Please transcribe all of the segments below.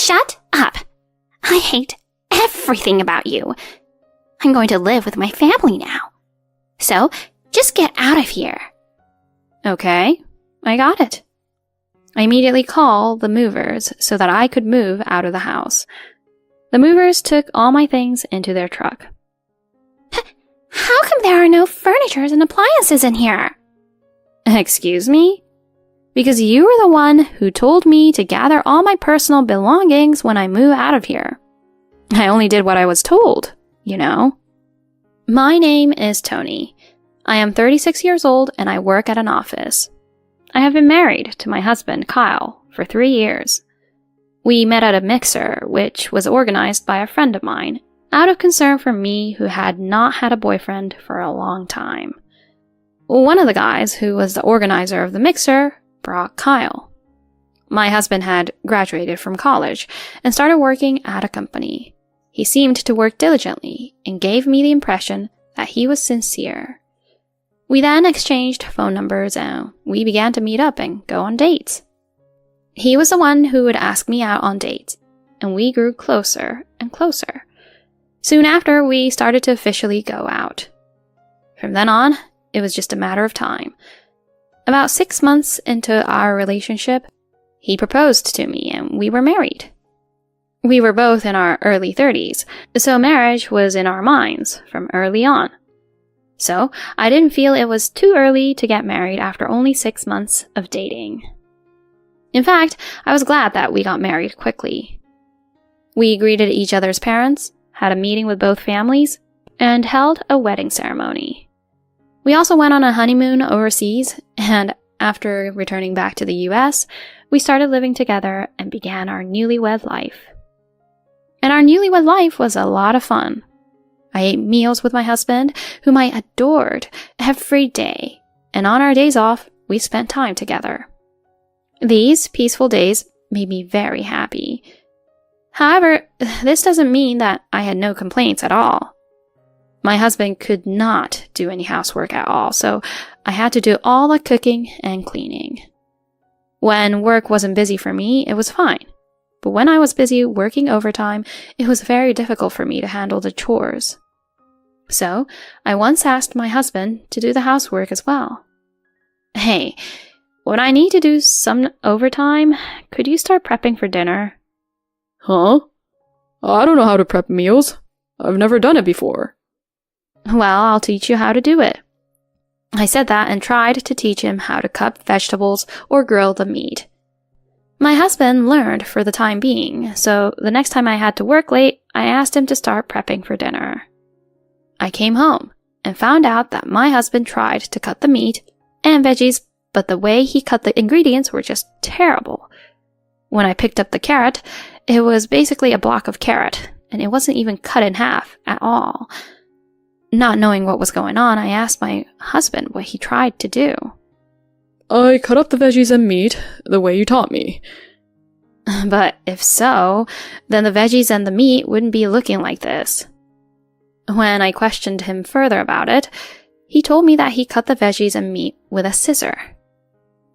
Shut up! I hate everything about you. I'm going to live with my family now. So, just get out of here. Okay, I got it. I immediately called the movers so that I could move out of the house. The movers took all my things into their truck. How come there are no furniture and appliances in here? Excuse me? Because you were the one who told me to gather all my personal belongings when I move out of here. I only did what I was told, you know. My name is Tony. I am 36 years old and I work at an office. I have been married to my husband, Kyle, for 3 years. We met at a mixer, which was organized by a friend of mine, out of concern for me who had not had a boyfriend for a long time. One of the guys who was the organizer of the mixer brought Kyle. My husband had graduated from college and started working at a company. He seemed to work diligently and gave me the impression that he was sincere. We then exchanged phone numbers and we began to meet up and go on dates. He was the one who would ask me out on dates, and we grew closer and closer. Soon after, we started to officially go out. From then on, it was just a matter of time. About 6 months into our relationship, he proposed to me and we were married. We were both in our early 30s, so marriage was in our minds from early on. So, I didn't feel it was too early to get married after only 6 months of dating. In fact, I was glad that we got married quickly. We greeted each other's parents, had a meeting with both families, and held a wedding ceremony. We also went on a honeymoon overseas, and after returning back to the US, we started living together and began our newlywed life. And our newlywed life was a lot of fun. I ate meals with my husband, whom I adored, every day, and on our days off, we spent time together. These peaceful days made me very happy. However, this doesn't mean that I had no complaints at all. My husband could not do any housework at all, so I had to do all the cooking and cleaning. When work wasn't busy for me, it was fine. But when I was busy working overtime, it was very difficult for me to handle the chores. So, I once asked my husband to do the housework as well. Hey, when I need to do some overtime, could you start prepping for dinner? Huh? I don't know how to prep meals. I've never done it before. Well, I'll teach you how to do it. I said that and tried to teach him how to cut vegetables or grill the meat. My husband learned for the time being, so the next time I had to work late, I asked him to start prepping for dinner. I came home and found out that my husband tried to cut the meat and veggies, but the way he cut the ingredients were just terrible. When I picked up the carrot, it was basically a block of carrot, and it wasn't even cut in half at all. Not knowing what was going on, I asked my husband what he tried to do. I cut up the veggies and meat the way you taught me. But if so, then the veggies and the meat wouldn't be looking like this. When I questioned him further about it, he told me that he cut the veggies and meat with a scissor.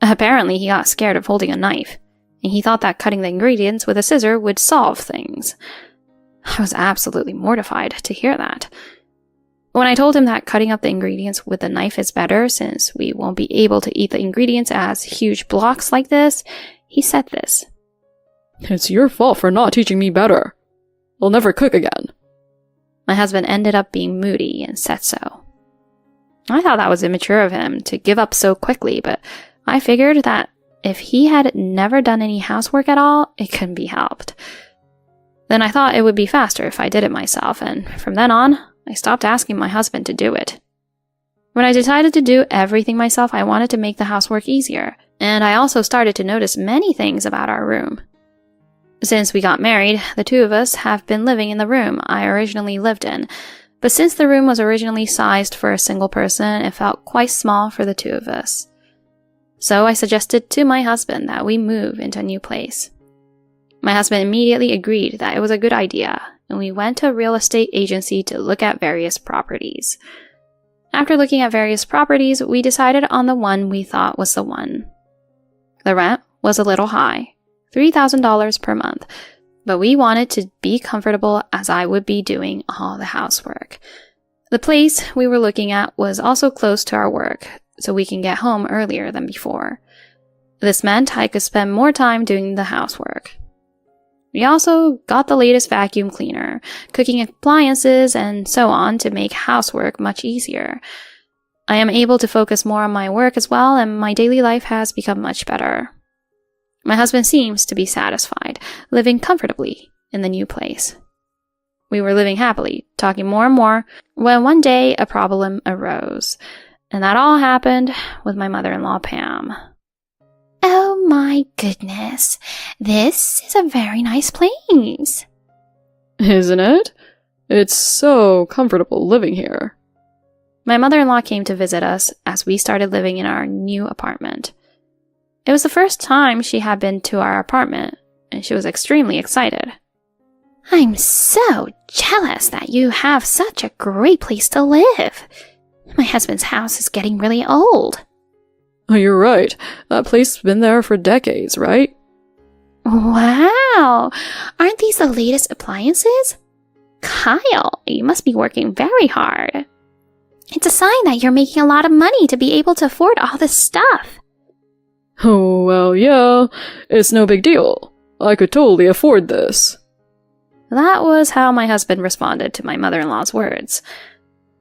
Apparently, he got scared of holding a knife, and he thought that cutting the ingredients with a scissor would solve things. I was absolutely mortified to hear that. When I told him that cutting up the ingredients with a knife is better since we won't be able to eat the ingredients as huge blocks like this, he said this. It's your fault for not teaching me better. I'll never cook again. My husband ended up being moody and said so. I thought that was immature of him to give up so quickly, but I figured that if he had never done any housework at all, it couldn't be helped. Then I thought it would be faster if I did it myself, and from then on, I stopped asking my husband to do it. When I decided to do everything myself, I wanted to make the housework easier, and I also started to notice many things about our room. Since we got married, the two of us have been living in the room I originally lived in, but since the room was originally sized for a single person, it felt quite small for the two of us. So I suggested to my husband that we move into a new place. My husband immediately agreed that it was a good idea, and we went to a real estate agency to look at various properties. After looking at various properties, we decided on the one we thought was the one. The rent was a little high, $3,000 per month, But we wanted to be comfortable as I would be doing all the housework. The place we were looking at was also close to our work, so we can get home earlier than before. This meant I could spend more time doing the housework. We also got the latest vacuum cleaner, cooking appliances, and so on to make housework much easier. I am able to focus more on my work as well, and my daily life has become much better. My husband seems to be satisfied, living comfortably in the new place. We were living happily, talking more and more, when one day a problem arose, and that all happened with my mother-in-law, Pam. Oh my goodness, this is a very nice place. Isn't it? It's so comfortable living here. My mother-in-law came to visit us as we started living in our new apartment. It was the first time she had been to our apartment, and she was extremely excited. I'm so jealous that you have such a great place to live. My husband's house is getting really old. Oh, you're right. That place has been there for decades, right? Wow! Aren't these the latest appliances? Kyle, you must be working very hard. It's a sign that you're making a lot of money to be able to afford all this stuff. Oh, well, yeah. It's no big deal. I could totally afford this. That was how my husband responded to my mother-in-law's words.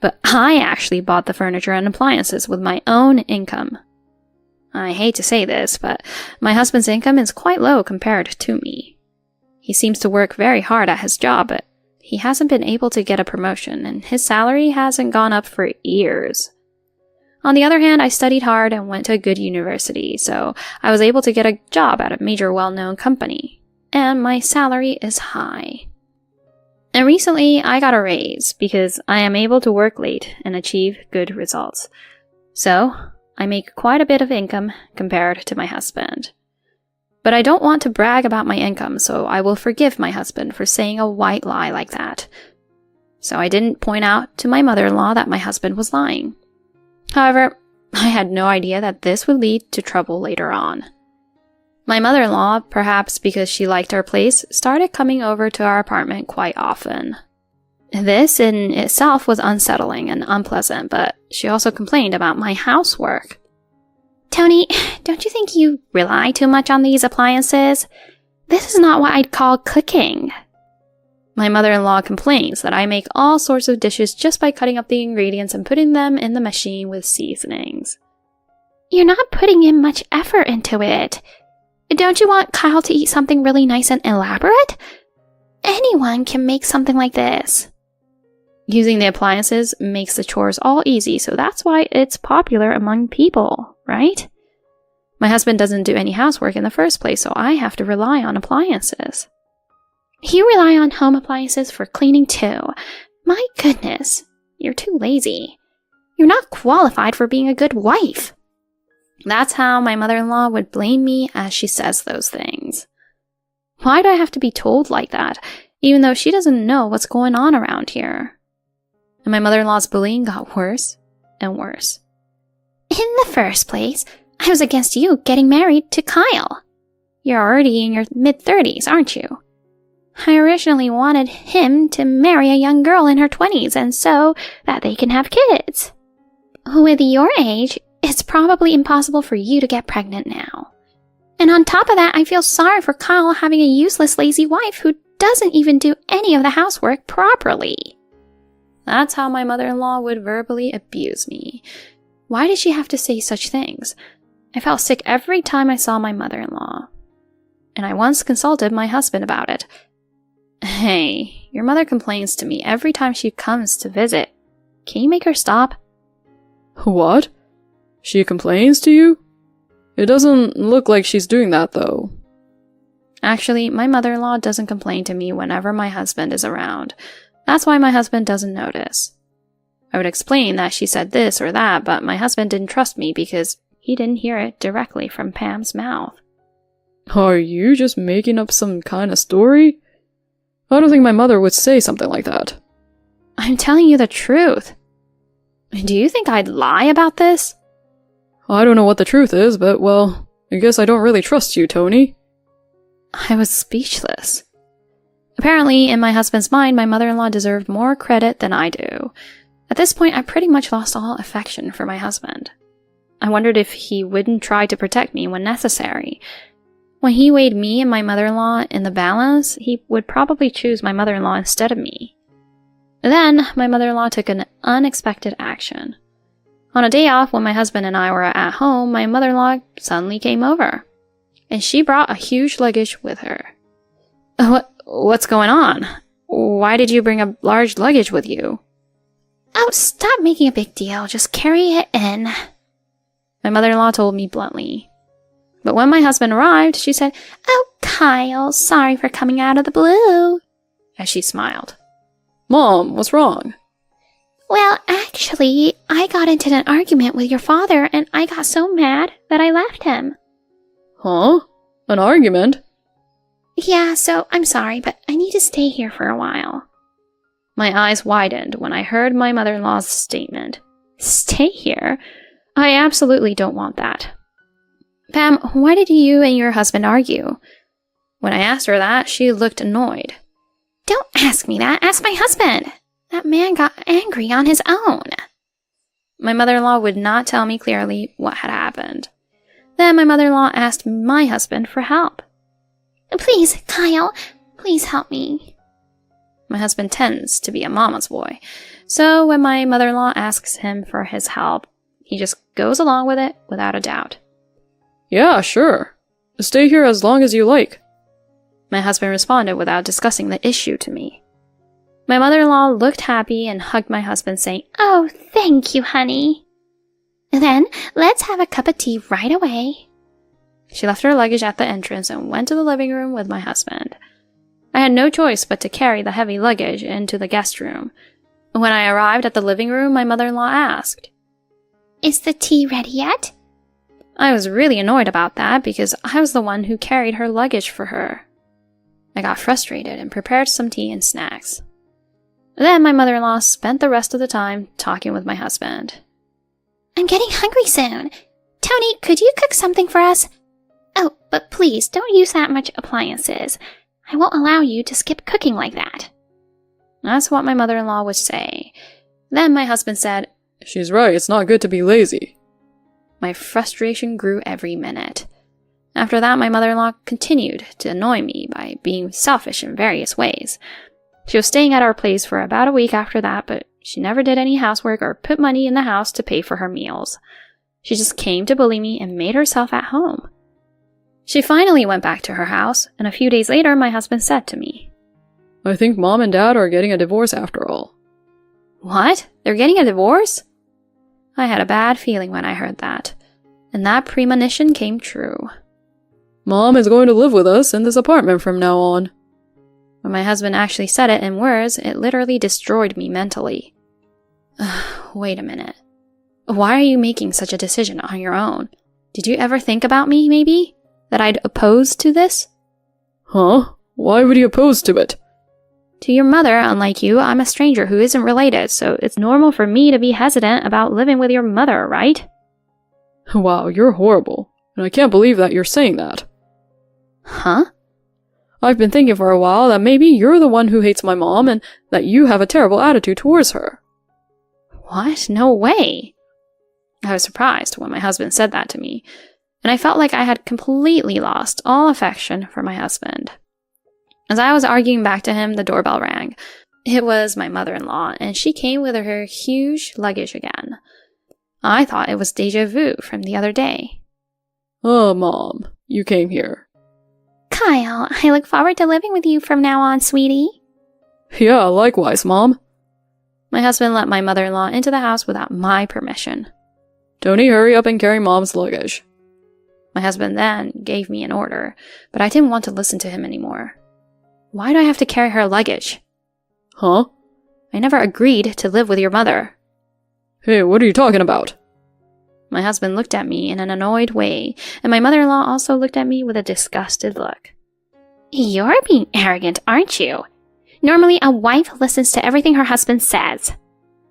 But I actually bought the furniture and appliances with my own income. I hate to say this, but my husband's income is quite low compared to me. He seems to work very hard at his job, but he hasn't been able to get a promotion, and his salary hasn't gone up for years. On the other hand, I studied hard and went to a good university, so I was able to get a job at a major well-known company, and my salary is high. And recently, I got a raise because I am able to work late and achieve good results. So, I make quite a bit of income compared to my husband. But I don't want to brag about my income, so I will forgive my husband for saying a white lie like that. So I didn't point out to my mother-in-law that my husband was lying. However, I had no idea that this would lead to trouble later on. My mother-in-law, perhaps because she liked our place, started coming over to our apartment quite often. This in itself was unsettling and unpleasant, but she also complained about my housework. Tony, don't you think you rely too much on these appliances? This is not what I'd call cooking. My mother-in-law complains that I make all sorts of dishes just by cutting up the ingredients and putting them in the machine with seasonings. You're not putting in much effort into it. Don't you want Kyle to eat something really nice and elaborate? Anyone can make something like this. Using the appliances makes the chores all easy, so that's why it's popular among people, right? My husband doesn't do any housework in the first place, so I have to rely on appliances. You rely on home appliances for cleaning too. My goodness, you're too lazy. You're not qualified for being a good wife. That's how my mother-in-law would blame me as she says those things. Why do I have to be told like that, even though she doesn't know what's going on around here? And my mother-in-law's bullying got worse and worse. In the first place, I was against you getting married to Kyle. You're already in your mid-30s, aren't you? I originally wanted him to marry a young girl in her 20s, and so that they can have kids. With your age, it's probably impossible for you to get pregnant now. And on top of that, I feel sorry for Kyle having a useless, lazy wife who doesn't even do any of the housework properly. That's how my mother-in-law would verbally abuse me. Why did she have to say such things? I felt sick every time I saw my mother-in-law. And I once consulted my husband about it. Hey, your mother complains to me every time she comes to visit. Can you make her stop? What? She complains to you? It doesn't look like she's doing that, though. Actually, my mother-in-law doesn't complain to me whenever my husband is around. That's why my husband doesn't notice. I would explain that she said this or that, but my husband didn't trust me because he didn't hear it directly from Pam's mouth. Are you just making up some kind of story? I don't think my mother would say something like that. I'm telling you the truth. Do you think I'd lie about this? I don't know what the truth is, but, well, I guess I don't really trust you, Tony. I was speechless. Apparently, in my husband's mind, my mother-in-law deserved more credit than I do. At this point, I pretty much lost all affection for my husband. I wondered if he wouldn't try to protect me when necessary. When he weighed me and my mother-in-law in the balance, he would probably choose my mother-in-law instead of me. Then, my mother-in-law took an unexpected action. On a day off when my husband and I were at home, my mother-in-law suddenly came over. And she brought a huge luggage with her. What's going on? Why did you bring a large luggage with you? Oh, stop making a big deal. Just carry it in. My mother-in-law told me bluntly. But when my husband arrived, she said, "Oh, Kyle, sorry for coming out of the blue," as she smiled. Mom, what's wrong? Well, actually, I got into an argument with your father and I got so mad that I left him. Huh? An argument? Yeah, so I'm sorry, but I need to stay here for a while. My eyes widened when I heard my mother-in-law's statement. Stay here? I absolutely don't want that. Pam, why did you and your husband argue? When I asked her that, she looked annoyed. Don't ask me that. Ask my husband. That man got angry on his own. My mother-in-law would not tell me clearly what had happened. Then my mother-in-law asked my husband for help. Please, Kyle, please help me. My husband tends to be a mama's boy, so when my mother-in-law asks him for his help, he just goes along with it without a doubt. Yeah, sure. Stay here as long as you like. My husband responded without discussing the issue to me. My mother-in-law looked happy and hugged my husband, saying, "Oh, thank you, honey. Then let's have a cup of tea right away." She left her luggage at the entrance and went to the living room with my husband. I had no choice but to carry the heavy luggage into the guest room. When I arrived at the living room, my mother-in-law asked, "Is the tea ready yet?" I was really annoyed about that because I was the one who carried her luggage for her. I got frustrated and prepared some tea and snacks. Then my mother-in-law spent the rest of the time talking with my husband. "I'm getting hungry soon. Tony, could you cook something for us? Oh, but please don't use that much appliances. I won't allow you to skip cooking like that." That's what my mother-in-law would say. Then my husband said, She's right, it's not good to be lazy. My frustration grew every minute. After that, my mother-in-law continued to annoy me by being selfish in various ways. She was staying at our place for about a week after that, but she never did any housework or put money in the house to pay for her meals. She just came to bully me and made herself at home. She finally went back to her house, and a few days later, my husband said to me, I think Mom and Dad are getting a divorce after all. What? They're getting a divorce? I had a bad feeling when I heard that, and that premonition came true. Mom is going to live with us in this apartment from now on. When my husband actually said it in words, it literally destroyed me mentally. Wait a minute. Why are you making such a decision on your own? Did you ever think about me, maybe? That I'd oppose to this? Huh? Why would you oppose to it? To your mother, unlike you, I'm a stranger who isn't related, so it's normal for me to be hesitant about living with your mother, right? Wow, you're horrible, and I can't believe that you're saying that. Huh? I've been thinking for a while that maybe you're the one who hates my mom and that you have a terrible attitude towards her. What? No way. I was surprised when my husband said that to me, and I felt like I had completely lost all affection for my husband. As I was arguing back to him, the doorbell rang. It was my mother-in-law, and she came with her huge luggage again. I thought it was déjà vu from the other day. Oh, Mom, you came here. Kyle, I look forward to living with you from now on, sweetie. Yeah, likewise, Mom. My husband let my mother-in-law into the house without my permission. Tony, hurry up and carry Mom's luggage. My husband then gave me an order, but I didn't want to listen to him anymore. Why do I have to carry her luggage? Huh? I never agreed to live with your mother. Hey, what are you talking about? My husband looked at me in an annoyed way, and my mother-in-law also looked at me with a disgusted look. You're being arrogant, aren't you? Normally, a wife listens to everything her husband says.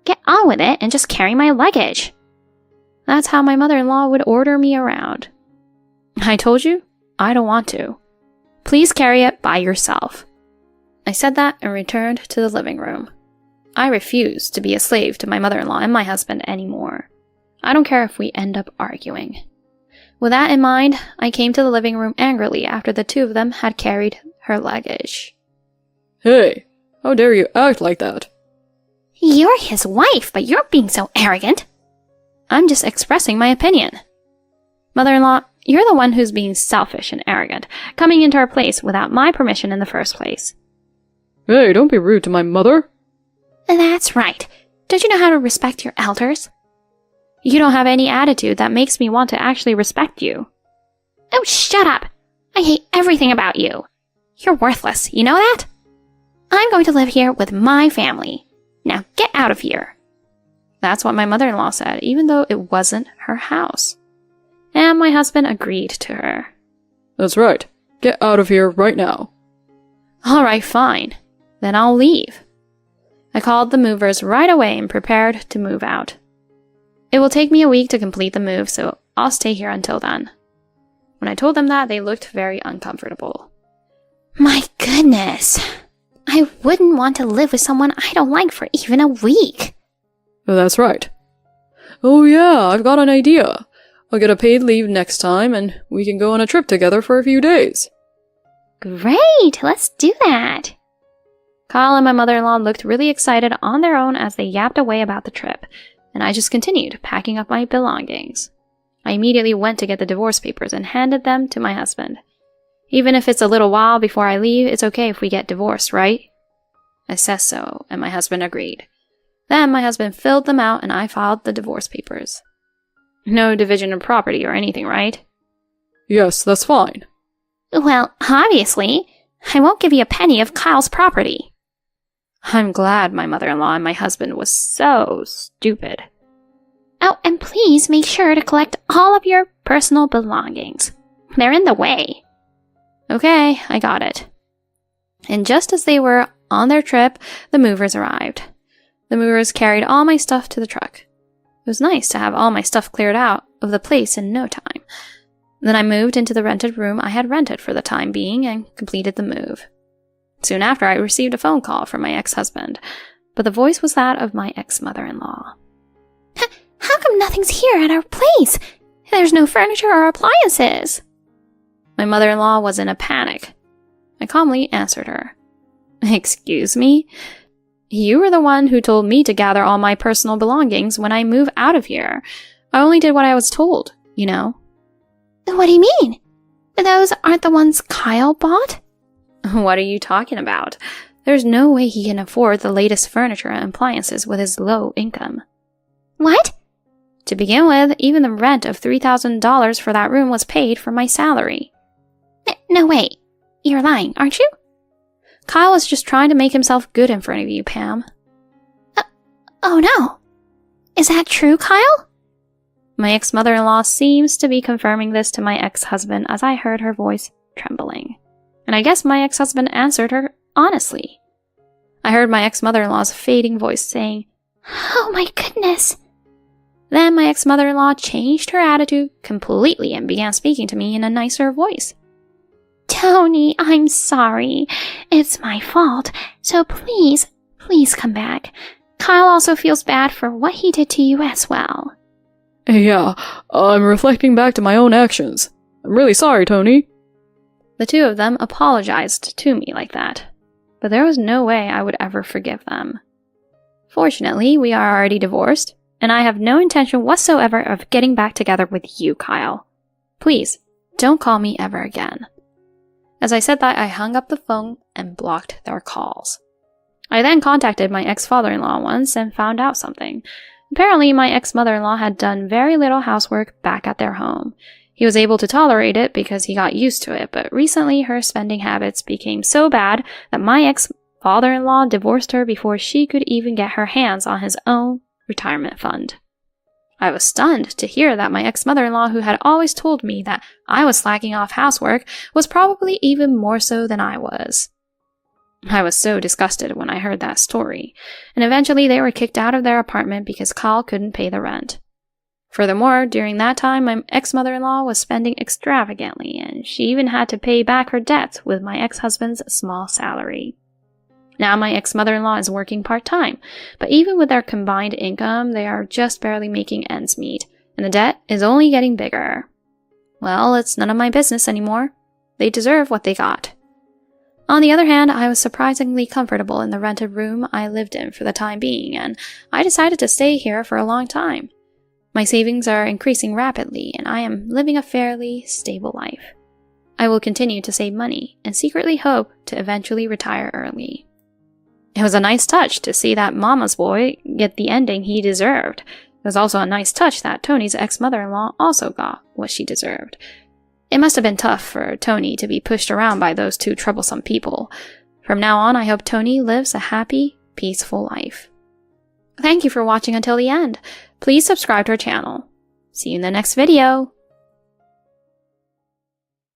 Get on with it and just carry my luggage. That's how my mother-in-law would order me around. I told you, I don't want to. Please carry it by yourself. I said that and returned to the living room. I refuse to be a slave to my mother-in-law and my husband anymore. I don't care if we end up arguing. With that in mind, I came to the living room angrily after the two of them had carried her luggage. Hey, how dare you act like that? You're his wife, but you're being so arrogant. I'm just expressing my opinion. Mother-in-law, you're the one who's being selfish and arrogant, coming into our place without my permission in the first place. Hey, don't be rude to my mother. That's right. Don't you know how to respect your elders? You don't have any attitude that makes me want to actually respect you. Oh, shut up. I hate everything about you. You're worthless, you know that? I'm going to live here with my family. Now get out of here. That's what my mother-in-law said, even though it wasn't her house. And my husband agreed to her. That's right. Get out of here right now. All right, fine. Then I'll leave. I called the movers right away and prepared to move out. It will take me a week to complete the move, so I'll stay here until then. When I told them that, they looked very uncomfortable. My goodness. I wouldn't want to live with someone I don't like for even a week. That's right. Oh yeah, I've got an idea. I'll get a paid leave next time and we can go on a trip together for a few days. Great, let's do that. Kyle and my mother-in-law looked really excited on their own as they yapped away about the trip, and I just continued packing up my belongings. I immediately went to get the divorce papers and handed them to my husband. Even if it's a little while before I leave, it's okay if we get divorced, right? I said so, and my husband agreed. Then my husband filled them out and I filed the divorce papers. No division of property or anything, right? Yes, that's fine. Well, obviously, I won't give you a penny of Kyle's property. I'm glad my mother-in-law and my husband was so stupid. Oh, and please make sure to collect all of your personal belongings. They're in the way. Okay, I got it. And just as they were on their trip, the movers arrived. The movers carried all my stuff to the truck. It was nice to have all my stuff cleared out of the place in no time. Then I moved into the rented room I had rented for the time being and completed the move. Soon after, I received a phone call from my ex-husband, but the voice was that of my ex-mother-in-law. How come nothing's here at our place? There's no furniture or appliances. My mother-in-law was in a panic. I calmly answered her. Excuse me? You were the one who told me to gather all my personal belongings when I move out of here. I only did what I was told, you know. What do you mean? Those aren't the ones Kyle bought? What are you talking about? There's no way he can afford the latest furniture and appliances with his low income. What? To begin with, even the rent of $3,000 for that room was paid from my salary. No, wait. You're lying, aren't you? Kyle was just trying to make himself good in front of you, Pam. Oh no. Is that true, Kyle? My ex-mother-in-law seems to be confirming this to my ex-husband as I heard her voice trembling. And I guess my ex-husband answered her honestly. I heard my ex-mother-in-law's fading voice saying, Oh my goodness. Then my ex-mother-in-law changed her attitude completely and began speaking to me in a nicer voice. Tony, I'm sorry. It's my fault. So please come back. Kyle also feels bad for what he did to you as well. Yeah, I'm reflecting back to my own actions. I'm really sorry, Tony. The two of them apologized to me like that, but there was no way I would ever forgive them. Fortunately, we are already divorced, and I have no intention whatsoever of getting back together with you, Kyle. Please, don't call me ever again. As I said that, I hung up the phone and blocked their calls. I then contacted my ex-father-in-law once and found out something. Apparently, my ex-mother-in-law had done very little housework back at their home. He was able to tolerate it because he got used to it, but recently her spending habits became so bad that my ex-father-in-law divorced her before she could even get her hands on his own retirement fund. I was stunned to hear that my ex-mother-in-law, who had always told me that I was slacking off housework, was probably even more so than I was. I was so disgusted when I heard that story, and eventually they were kicked out of their apartment because Kyle couldn't pay the rent. Furthermore, during that time, my ex-mother-in-law was spending extravagantly, and she even had to pay back her debts with my ex-husband's small salary. Now my ex-mother-in-law is working part-time, but even with their combined income, they are just barely making ends meet, and the debt is only getting bigger. Well, it's none of my business anymore. They deserve what they got. On the other hand, I was surprisingly comfortable in the rented room I lived in for the time being, and I decided to stay here for a long time. My savings are increasing rapidly, and I am living a fairly stable life. I will continue to save money and secretly hope to eventually retire early. It was a nice touch to see that Mama's boy get the ending he deserved. It was also a nice touch that Tony's ex-mother-in-law also got what she deserved. It must have been tough for Tony to be pushed around by those two troublesome people. From now on, I hope Tony lives a happy, peaceful life. Thank you for watching until the end. Please subscribe to our channel. See you in the next video.